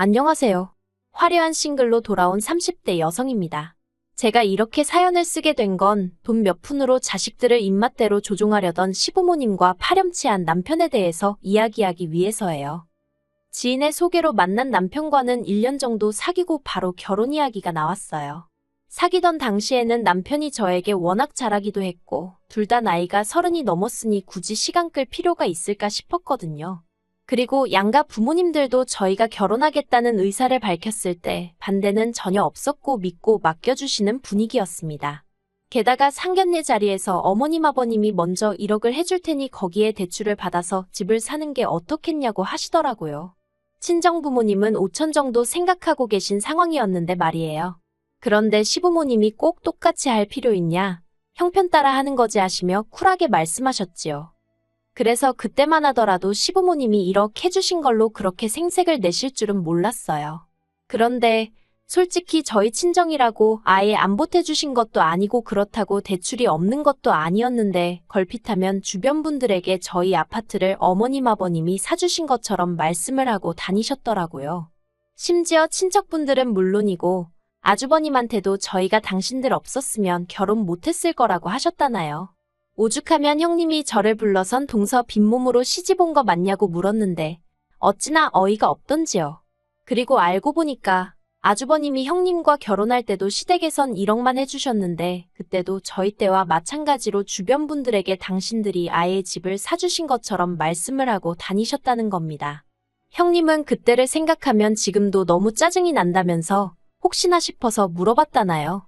안녕하세요. 화려한 싱글로 돌아온 30대 여성입니다. 제가 이렇게 사연을 쓰게 된 건 돈 몇 푼으로 자식들을 입맛대로 조종하려던 시부모님과 파렴치한 남편에 대해서 이야기하기 위해서예요. 지인의 소개로 만난 남편과는 1년 정도 사귀고 바로 결혼 이야기가 나왔어요. 사귀던 당시에는 남편이 저에게 워낙 잘하기도 했고 둘 다 나이가 30이 넘었으니 굳이 시간 끌 필요가 있을까 싶었거든요. 그리고 양가 부모님들도 저희가 결혼하겠다는 의사를 밝혔을 때 반대는 전혀 없었고 믿고 맡겨주시는 분위기였습니다. 게다가 상견례 자리에서 어머님 아버님이 먼저 1억을 해줄 테니 거기에 대출을 받아서 집을 사는 게 어떻겠냐고 하시더라고요. 친정 부모님은 5천 정도 생각하고 계신 상황이었는데 말이에요. 그런데 시부모님이 꼭 똑같이 할 필요 있냐? 형편 따라 하는 거지 하시며 쿨하게 말씀하셨지요. 그래서 그때만 하더라도 시부모님이 1억 해주신 걸로 그렇게 생색을 내실 줄은 몰랐어요. 그런데 솔직히 저희 친정이라고 아예 안 보태주신 것도 아니고 그렇다고 대출이 없는 것도 아니었는데 걸핏하면 주변 분들에게 저희 아파트를 어머님 아버님이 사주신 것처럼 말씀을 하고 다니셨더라고요. 심지어 친척분들은 물론이고 아주버님한테도 저희가 당신들 없었으면 결혼 못했을 거라고 하셨다나요. 오죽하면 형님이 저를 불러선 동서 빈몸으로 시집 온 거 맞냐고 물었는데 어찌나 어이가 없던지요. 그리고 알고 보니까 아주버님이 형님과 결혼할 때도 시댁에선 1억만 해주셨는데 그때도 저희 때와 마찬가지로 주변 분들에게 당신들이 아예 집을 사주신 것처럼 말씀을 하고 다니셨다는 겁니다. 형님은 그때를 생각하면 지금도 너무 짜증이 난다면서 혹시나 싶어서 물어봤다나요.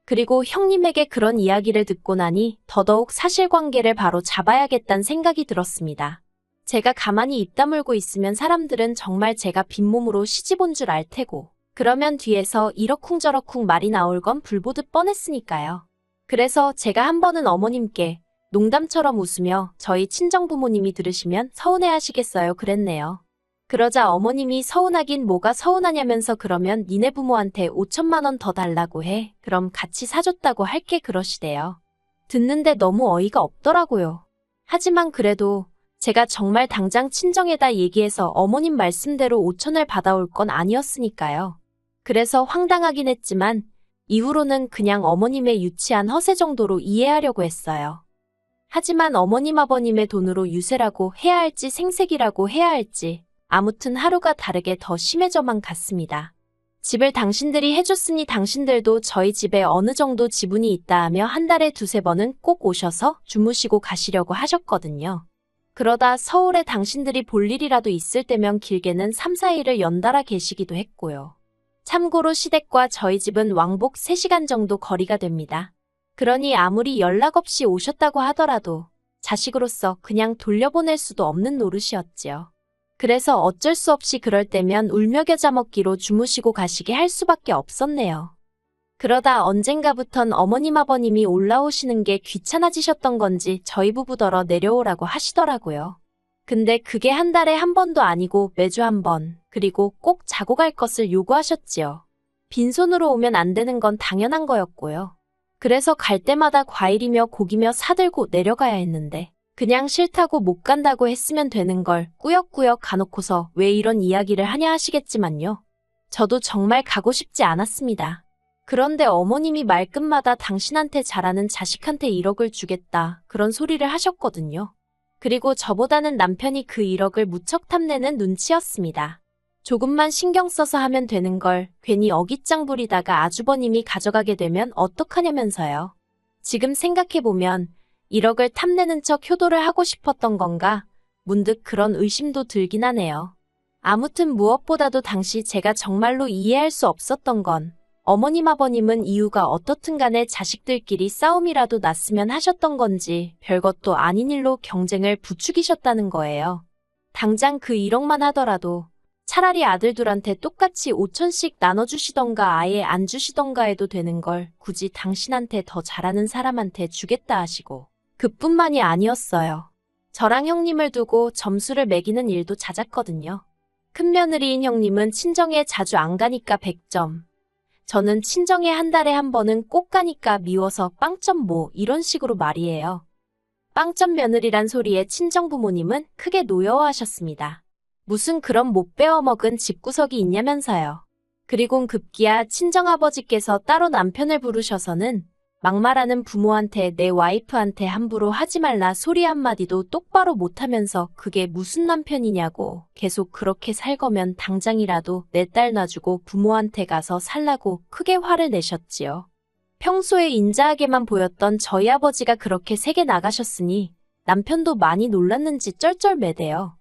그리고 형님에게 그런 이야기를 듣고 나니 더더욱 사실관계를 바로 잡아야겠다는 생각이 들었습니다. 제가 가만히 입 다물고 있으면 사람들은 정말 제가 빈몸으로 시집 온 줄 알 테고 그러면 뒤에서 이러쿵저러쿵 말이 나올 건 불보듯 뻔했으니까요. 그래서 제가 한 번은 어머님께 농담처럼 웃으며 저희 친정부모님이 들으시면 서운해하시겠어요 그랬네요. 그러자 어머님이 서운하긴 뭐가 서운하냐면서 그러면 니네 부모한테 5천만 원 더 달라고 해. 그럼 같이 사줬다고 할게 그러시대요. 듣는데 너무 어이가 없더라고요. 하지만 그래도 제가 정말 당장 친정에다 얘기해서 어머님 말씀대로 5천을 받아올 건 아니었으니까요. 그래서 황당하긴 했지만 이후로는 그냥 어머님의 유치한 허세 정도로 이해하려고 했어요. 하지만 어머님 아버님의 돈으로 유세라고 해야 할지 생색이라고 해야 할지 아무튼 하루가 다르게 더 심해져만 갔습니다. 집을 당신들이 해줬으니 당신들도 저희 집에 어느 정도 지분이 있다 하며 한 달에 2~3번은 꼭 오셔서 주무시고 가시려고 하셨거든요. 그러다 서울에 당신들이 볼 일이라도 있을 때면 길게는 3~4일을 연달아 계시기도 했고요. 참고로 시댁과 저희 집은 왕복 3시간 정도 거리가 됩니다. 그러니 아무리 연락 없이 오셨다고 하더라도 자식으로서 그냥 돌려보낼 수도 없는 노릇이었지요. 그래서 어쩔 수 없이 그럴 때면 울며 겨자 먹기로 주무시고 가시게 할 수밖에 없었네요. 그러다 언젠가부턴 어머님 아버님이 올라오시는 게 귀찮아지셨던 건지 저희 부부더러 내려오라고 하시더라고요. 근데 그게 한 달에 한 번도 아니고 매주 한 번, 그리고 꼭 자고 갈 것을 요구하셨지요. 빈손으로 오면 안 되는 건 당연한 거였고요. 그래서 갈 때마다 과일이며 고기며 사들고 내려가야 했는데 그냥 싫다고 못 간다고 했으면 되는 걸 꾸역꾸역 가놓고서 왜 이런 이야기를 하냐 하시겠지만요. 저도 정말 가고 싶지 않았습니다. 그런데 어머님이 말끝마다 당신한테 잘하는 자식한테 1억을 주겠다 그런 소리를 하셨거든요. 그리고 저보다는 남편이 그 1억을 무척 탐내는 눈치였습니다. 조금만 신경 써서 하면 되는 걸 괜히 어깃장 부리다가 아주버님이 가져가게 되면 어떡하냐면서요. 지금 생각해보면 1억을 탐내는 척 효도를 하고 싶었던 건가? 문득 그런 의심도 들긴 하네요. 아무튼 무엇보다도 당시 제가 정말로 이해할 수 없었던 건 어머님 아버님은 이유가 어떻든 간에 자식들끼리 싸움이라도 났으면 하셨던 건지 별것도 아닌 일로 경쟁을 부추기셨다는 거예요. 당장 그 1억만 하더라도 차라리 아들들한테 똑같이 5천씩 나눠주시던가 아예 안 주시던가 해도 되는 걸 굳이 당신한테 더 잘하는 사람한테 주겠다 하시고 그뿐만이 아니었어요. 저랑 형님을 두고 점수를 매기는 일도 잦았거든요. 큰며느리인 형님은 친정에 자주 안 가니까 100점. 저는 친정에 한 달에 한 번은 꼭 가니까 미워서 빵점 뭐 이런 식으로 말이에요. 빵점 며느리란 소리에 친정 부모님은 크게 노여워하셨습니다. 무슨 그런 못 베어먹은 집구석이 있냐면서요. 그리곤 급기야 친정아버지께서 따로 남편을 부르셔서는 막말하는 부모한테 내 와이프한테 함부로 하지 말라 소리 한마디도 똑바로 못하면서 그게 무슨 남편이냐고 계속 그렇게 살 거면 당장이라도 내 딸 놔주고 부모한테 가서 살라고 크게 화를 내셨지요. 평소에 인자하게만 보였던 저희 아버지가 그렇게 세게 나가셨으니 남편도 많이 놀랐는지 쩔쩔매대요.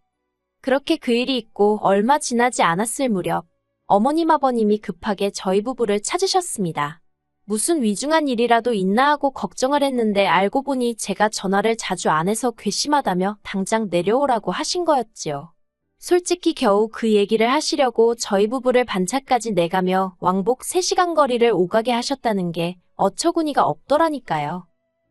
그렇게 그 일이 있고 얼마 지나지 않았을 무렵 어머님 아버님이 급하게 저희 부부를 찾으셨습니다. 무슨 위중한 일이라도 있나 하고 걱정을 했는데 알고 보니 제가 전화를 자주 안 해서 괘씸하다며 당장 내려오라고 하신 거였지요. 솔직히 겨우 그 얘기를 하시려고 저희 부부를 반차까지 내가며 왕복 3시간 거리를 오가게 하셨다는 게 어처구니가 없더라니까요.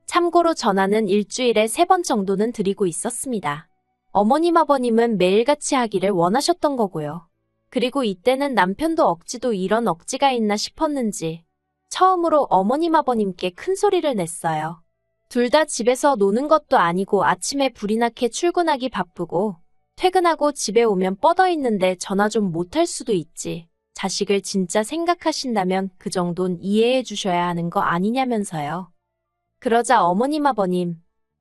참고로 전화는 일주일에 3번 정도는 드리고 있었습니다. 어머님 아버님은 매일같이 하기를 원하셨던 거고요. 그리고 이때는 남편도 억지도 이런 억지가 있나 싶었는지 처음으로 어머님 아버님께 큰 소리를 냈어요. 둘 다 집에서 노는 것도 아니고 아침에 불이 나게 출근하기 바쁘고 퇴근하고 집에 오면 뻗어 있는데 전화 좀 못할 수도 있지. 자식을 진짜 생각하신다면 그 정도는 이해해 주셔야 하는 거 아니냐면서요. 그러자 어머님 아버님,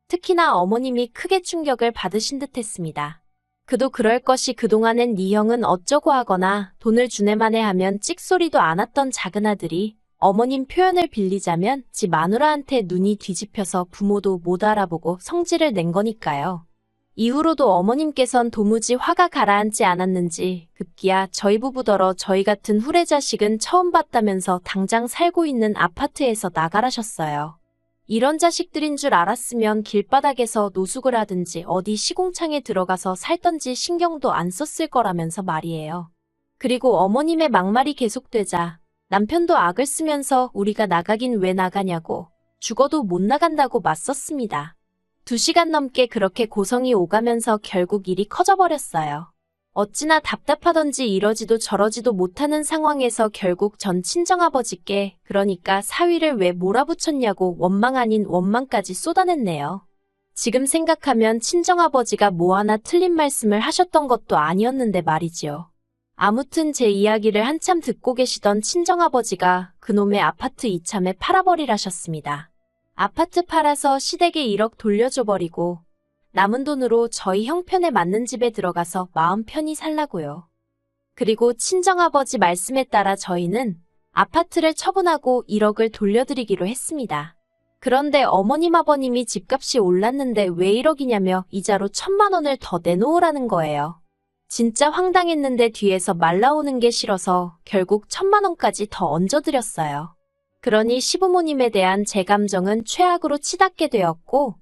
특히나 어머님이 크게 충격을 받으신 듯 했습니다. 그도 그럴 것이 그동안엔 네 형은 어쩌고 하거나 돈을 주네마네 하면 찍소리도 안 왔던 작은 아들이 어머님 표현을 빌리자면 지 마누라한테 눈이 뒤집혀서 부모도 못 알아보고 성질을 낸 거니까요. 이후로도 어머님께선 도무지 화가 가라앉지 않았는지 급기야 저희 부부더러 저희 같은 후레 자식은 처음 봤다면서 당장 살고 있는 아파트에서 나가라셨어요. 이런 자식들인 줄 알았으면 길바닥에서 노숙을 하든지 어디 시공창에 들어가서 살던지 신경도 안 썼을 거라면서 말이에요. 그리고 어머님의 막말이 계속되자 남편도 악을 쓰면서 우리가 나가긴 왜 나가냐고 죽어도 못 나간다고 맞섰습니다. 2시간 넘게 그렇게 고성이 오가면서 결국 일이 커져버렸어요. 어찌나 답답하던지 이러지도 저러지도 못하는 상황에서 결국 전 친정아버지께 그러니까 사위를 왜 몰아붙였냐고 원망 아닌 원망까지 쏟아냈네요. 지금 생각하면 친정아버지가 뭐 하나 틀린 말씀을 하셨던 것도 아니었는데 말이지요. 아무튼 제 이야기를 한참 듣고 계시던 친정아버지가 그놈의 아파트 이참에 팔아버리라셨습니다. 아파트 팔아서 시댁에 1억 돌려줘버리고 남은 돈으로 저희 형편에 맞는 집에 들어가서 마음 편히 살라고요. 그리고 친정아버지 말씀에 따라 저희는 아파트를 처분하고 1억을 돌려드리기로 했습니다. 그런데 어머님 아버님이 집값이 올랐는데 왜 1억이냐며 이자로 1,000만 원을 더 내놓으라는 거예요. 진짜 황당했는데 뒤에서 말 나오는 게 싫어서 결국 1,000만 원까지 더 얹어드렸어요. 그러니 시부모님에 대한 제 감정은 최악으로 치닫게 되었고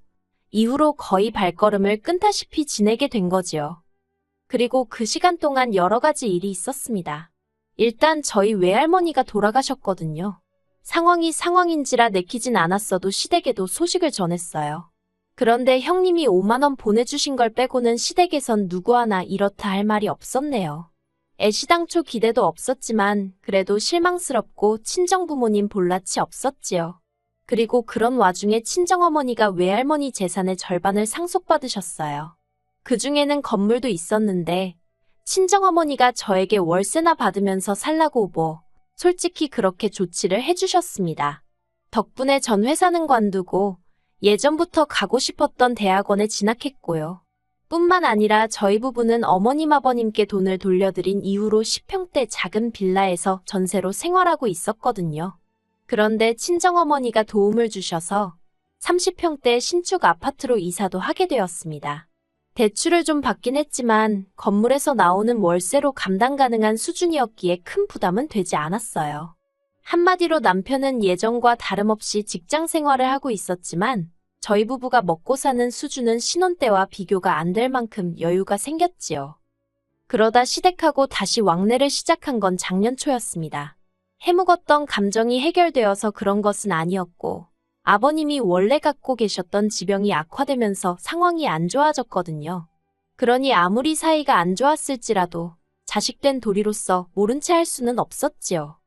이후로 거의 발걸음을 끊다시피 지내게 된 거지요. 그리고 그 시간 동안 여러 가지 일이 있었습니다. 일단 저희 외할머니가 돌아가셨거든요. 상황이 상황인지라 내키진 않았어도 시댁에도 소식을 전했어요. 그런데 형님이 5만 원 보내주신 걸 빼고는 시댁에선 누구 하나 이렇다 할 말이 없었네요. 애시당초 기대도 없었지만 그래도 실망스럽고 친정부모님 볼낯이 없었지요. 그리고 그런 와중에 친정어머니가 외할머니 재산의 절반을 상속받으셨어요. 그 중에는 건물도 있었는데 친정어머니가 저에게 월세나 받으면서 살라고 솔직히 그렇게 조치를 해주셨습니다. 덕분에 전 회사는 관두고 예전부터 가고 싶었던 대학원에 진학했고요. 뿐만 아니라 저희 부부는 어머님 아버님께 돈을 돌려드린 이후로 10평대 작은 빌라에서 전세로 생활하고 있었거든요. 그런데 친정어머니가 도움을 주셔서 30평대 신축 아파트로 이사도 하게 되었습니다. 대출을 좀 받긴 했지만 건물에서 나오는 월세로 감당 가능한 수준이었기에 큰 부담은 되지 않았어요. 한마디로 남편은 예전과 다름없이 직장 생활을 하고 있었지만 저희 부부가 먹고 사는 수준은 신혼 때와 비교가 안 될 만큼 여유가 생겼지요. 그러다 시댁하고 다시 왕래를 시작한 건 작년 초였습니다. 해묵었던 감정이 해결되어서 그런 것은 아니었고 아버님이 원래 갖고 계셨던 지병이 악화되면서 상황이 안 좋아졌거든요. 그러니 아무리 사이가 안 좋았을지라도 자식된 도리로서 모른 채 할 수는 없었지요.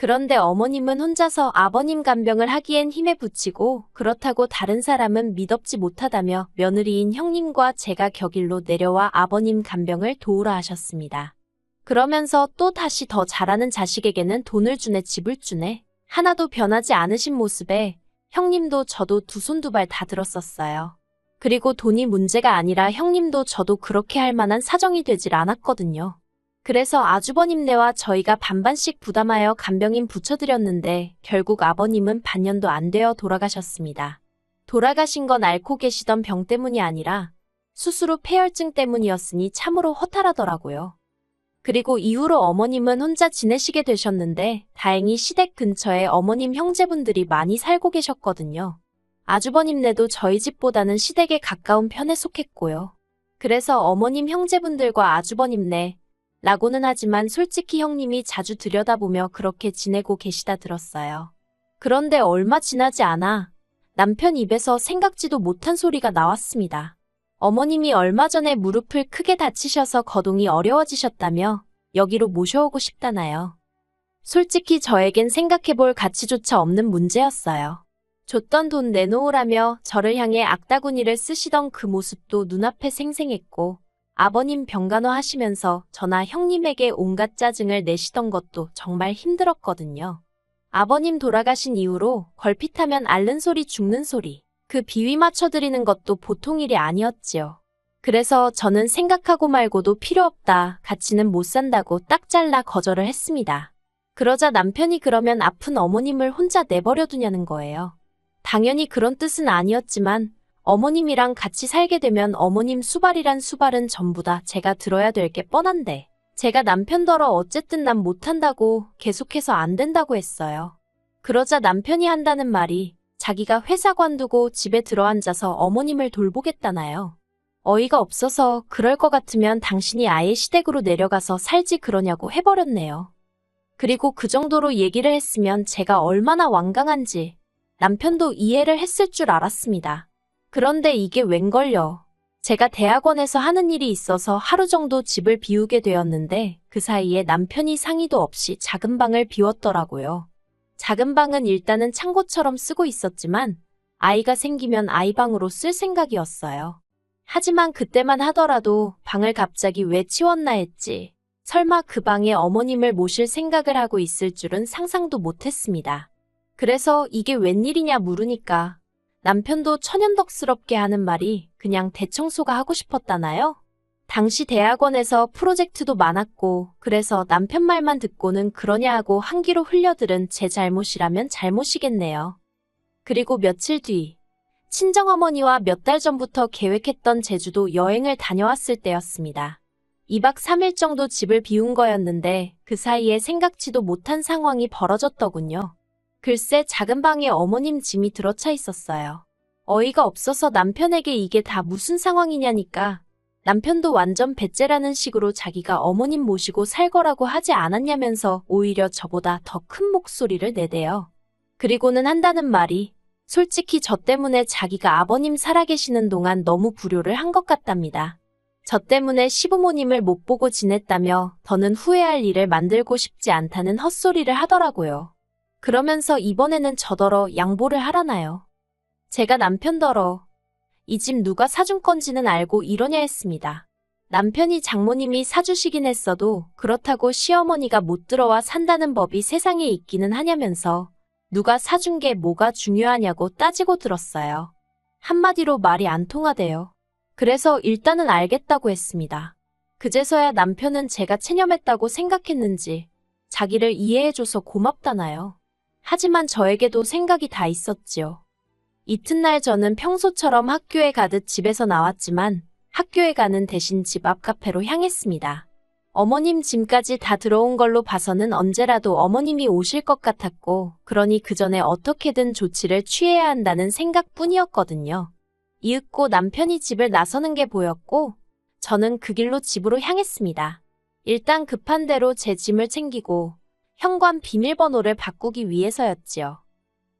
그런데 어머님은 혼자서 아버님 간병을 하기엔 힘에 부치고 그렇다고 다른 사람은 믿업지 못하다며 며느리인 형님과 제가 격일로 내려와 아버님 간병을 도우라 하셨습니다. 그러면서 또 다시 더 잘하는 자식에게는 돈을 주네 집을 주네 하나도 변하지 않으신 모습에 형님도 저도 두 손 두 발 다 들었었어요. 그리고 돈이 문제가 아니라 형님도 저도 그렇게 할 만한 사정이 되질 않았거든요. 그래서 아주버님네와 저희가 반반씩 부담하여 간병인 붙여드렸는데 결국 아버님은 반년도 안 되어 돌아가셨습니다. 돌아가신 건 앓고 계시던 병 때문이 아니라 수술 후 폐혈증 때문이었으니 참으로 허탈하더라고요. 그리고 이후로 어머님은 혼자 지내시게 되셨는데 다행히 시댁 근처에 어머님 형제분들이 많이 살고 계셨거든요. 아주버님네도 저희 집보다는 시댁에 가까운 편에 속했고요. 그래서 어머님 형제분들과 아주버님네 라고는 하지만 솔직히 형님이 자주 들여다보며 그렇게 지내고 계시다 들었어요. 그런데 얼마 지나지 않아 남편 입에서 생각지도 못한 소리가 나왔습니다. 어머님이 얼마 전에 무릎을 크게 다치셔서 거동이 어려워지셨다며 여기로 모셔오고 싶다나요. 솔직히 저에겐 생각해볼 가치조차 없는 문제였어요. 줬던 돈 내놓으라며 저를 향해 악다구니를 쓰시던 그 모습도 눈앞에 생생했고 아버님 병간호 하시면서 저나 형님에게 온갖 짜증을 내시던 것도 정말 힘들었거든요. 아버님 돌아가신 이후로 걸핏하면 앓는 소리 죽는 소리 그 비위 맞춰드리는 것도 보통 일이 아니었지요. 그래서 저는 생각하고 말고도 필요 없다 같이는 못 산다고 딱 잘라 거절을 했습니다. 그러자 남편이 그러면 아픈 어머님을 혼자 내버려 두냐는 거예요. 당연히 그런 뜻은 아니었지만 어머님이랑 같이 살게 되면 어머님 수발이란 수발은 전부 다 제가 들어야 될 게 뻔한데 제가 남편더러 어쨌든 난 못한다고 계속해서 안 된다고 했어요. 그러자 남편이 한다는 말이 자기가 회사 관두고 집에 들어앉아서 어머님을 돌보겠다나요. 어이가 없어서 그럴 것 같으면 당신이 아예 시댁으로 내려가서 살지 그러냐고 해버렸네요. 그리고 그 정도로 얘기를 했으면 제가 얼마나 완강한지 남편도 이해를 했을 줄 알았습니다. 그런데 이게 웬걸요. 제가 대학원에서 하는 일이 있어서 하루 정도 집을 비우게 되었는데 그 사이에 남편이 상의도 없이 작은 방을 비웠더라고요. 작은 방은 일단은 창고처럼 쓰고 있었지만 아이가 생기면 아이방으로 쓸 생각이었어요. 하지만 그때만 하더라도 방을 갑자기 왜 치웠나 했지. 설마 그 방에 어머님을 모실 생각을 하고 있을 줄은 상상도 못했습니다. 그래서 이게 웬일이냐 물으니까 남편도 천연덕스럽게 하는 말이 그냥 대청소가 하고 싶었다나요? 당시 대학원에서 프로젝트도 많았고 그래서 남편 말만 듣고는 그러냐 하고 한 귀로 흘려들은 제 잘못이라면 잘못이겠네요. 그리고 며칠 뒤 친정어머니와 몇 달 전부터 계획했던 제주도 여행을 다녀왔을 때였습니다. 2박 3일 정도 집을 비운 거였는데 그 사이에 생각지도 못한 상황이 벌어졌더군요. 글쎄 작은 방에 어머님 짐이 들어차 있었어요. 어이가 없어서 남편에게 이게 다 무슨 상황이냐니까 남편도 완전 배째라는 식으로 자기가 어머님 모시고 살 거라고 하지 않았냐면서 오히려 저보다 더 큰 목소리를 내대요. 그리고는 한다는 말이 솔직히 저 때문에 자기가 아버님 살아계시는 동안 너무 불효를 한 것 같답니다. 저 때문에 시부모님을 못 보고 지냈다며 더는 후회할 일을 만들고 싶지 않다는 헛소리를 하더라고요. 그러면서 이번에는 저더러 양보를 하라나요. 제가 남편더러 이 집 누가 사준 건지는 알고 이러냐 했습니다. 남편이 장모님이 사주시긴 했어도 그렇다고 시어머니가 못 들어와 산다는 법이 세상에 있기는 하냐면서 누가 사준 게 뭐가 중요하냐고 따지고 들었어요. 한마디로 말이 안 통하대요. 그래서 일단은 알겠다고 했습니다. 그제서야 남편은 제가 체념했다고 생각했는지 자기를 이해해줘서 고맙다나요. 하지만 저에게도 생각이 다 있었지요. 이튿날 저는 평소처럼 학교에 가듯 집에서 나왔지만 학교에 가는 대신 집 앞 카페로 향했습니다. 어머님 짐까지 다 들어온 걸로 봐서는 언제라도 어머님이 오실 것 같았고 그러니 그 전에 어떻게든 조치를 취해야 한다는 생각뿐이었거든요. 이윽고 남편이 집을 나서는 게 보였고 저는 그 길로 집으로 향했습니다. 일단 급한 대로 제 짐을 챙기고 현관 비밀번호를 바꾸기 위해서였지요.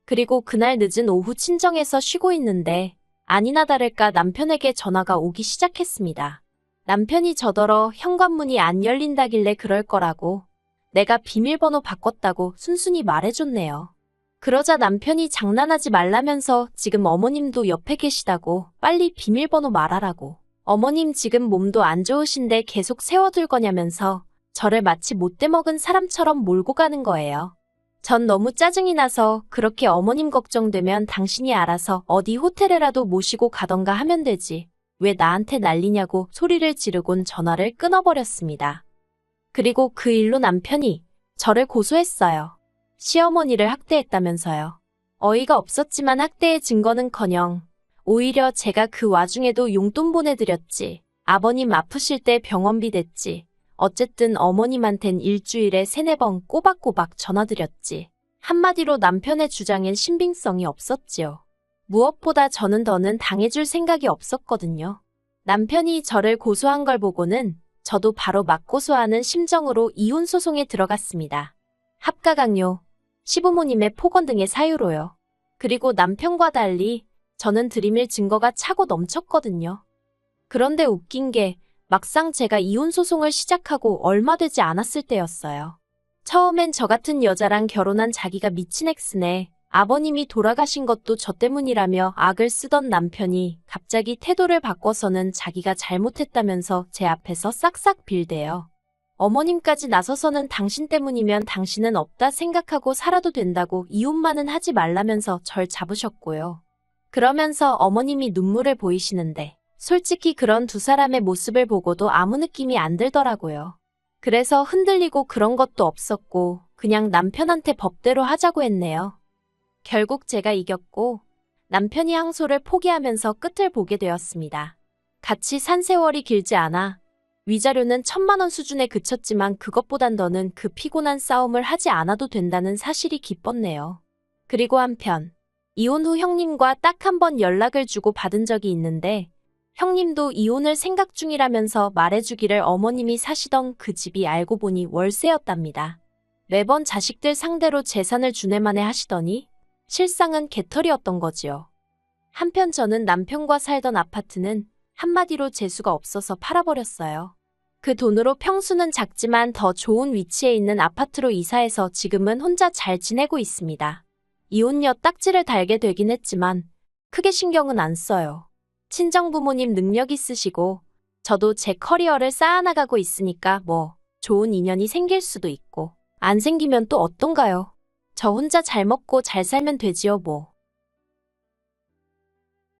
그리고 그날 늦은 오후 친정에서 쉬고 있는데 아니나 다를까 남편에게 전화가 오기 시작했습니다. 남편이 저더러 현관문이 안 열린다길래 그럴 거라고 내가 비밀번호 바꿨다고 순순히 말해줬네요. 그러자 남편이 장난하지 말라면서 지금 어머님도 옆에 계시다고 빨리 비밀번호 말하라고. 어머님 지금 몸도 안 좋으신데 계속 세워둘 거냐면서 저를 마치 못돼 먹은 사람처럼 몰고 가는 거예요. 전 너무 짜증이 나서 그렇게 어머님 걱정되면 당신이 알아서 어디 호텔에라도 모시고 가던가 하면 되지. 왜 나한테 난리냐고 소리를 지르곤 전화를 끊어버렸습니다. 그리고 그 일로 남편이 저를 고소했어요. 시어머니를 학대했다면서요. 어이가 없었지만 학대의 증거는커녕 오히려 제가 그 와중에도 용돈 보내드렸지. 아버님 아프실 때 병원비 댔지. 어쨌든 어머님한텐 일주일에 3-4번 꼬박꼬박 전화드렸지. 한마디로 남편의 주장엔 신빙성이 없었지요. 무엇보다 저는 더는 당해줄 생각이 없었거든요. 남편이 저를 고소한 걸 보고는 저도 바로 맞고소하는 심정으로 이혼 소송에 들어갔습니다. 합가강요, 시부모님의 폭언 등의 사유로요. 그리고 남편과 달리 저는 들이밀 증거가 차고 넘쳤거든요. 그런데 웃긴 게 막상 제가 이혼 소송을 시작하고 얼마 되지 않았을 때였어요. 처음엔 저 같은 여자랑 결혼한 자기가 미친 엑스네. 아버님이 돌아가신 것도 저 때문이라며 악을 쓰던 남편이 갑자기 태도를 바꿔서는 자기가 잘못했다면서 제 앞에서 싹싹 빌대요. 어머님까지 나서서는 당신 때문이면 당신은 없다 생각하고 살아도 된다고 이혼만은 하지 말라면서 절 잡으셨고요. 그러면서 어머님이 눈물을 보이시는데 솔직히 그런 두 사람의 모습을 보고도 아무 느낌이 안 들더라고요. 그래서 흔들리고 그런 것도 없었고 그냥 남편한테 법대로 하자고 했네요. 결국 제가 이겼고 남편이 항소를 포기하면서 끝을 보게 되었습니다. 같이 산 세월이 길지 않아 위자료는 1,000만 원 수준에 그쳤지만 그것보단 더는 그 피곤한 싸움을 하지 않아도 된다는 사실이 기뻤네요. 그리고 한편 이혼 후 형님과 딱 한 번 연락을 주고 받은 적이 있는데 형님도 이혼을 생각 중이라면서 말해주기를 어머님이 사시던 그 집이 알고 보니 월세였답니다. 매번 자식들 상대로 재산을 주네마네 하시더니 실상은 개털이었던 거지요. 한편 저는 남편과 살던 아파트는 한마디로 재수가 없어서 팔아버렸어요. 그 돈으로 평수는 작지만 더 좋은 위치에 있는 아파트로 이사해서 지금은 혼자 잘 지내고 있습니다. 이혼녀 딱지를 달게 되긴 했지만 크게 신경은 안 써요. 친정부모님 능력 있으시고 저도 제 커리어를 쌓아나가고 있으니까 뭐 좋은 인연이 생길 수도 있고 안 생기면 또 어떤가요? 저 혼자 잘 먹고 잘 살면 되지요 뭐.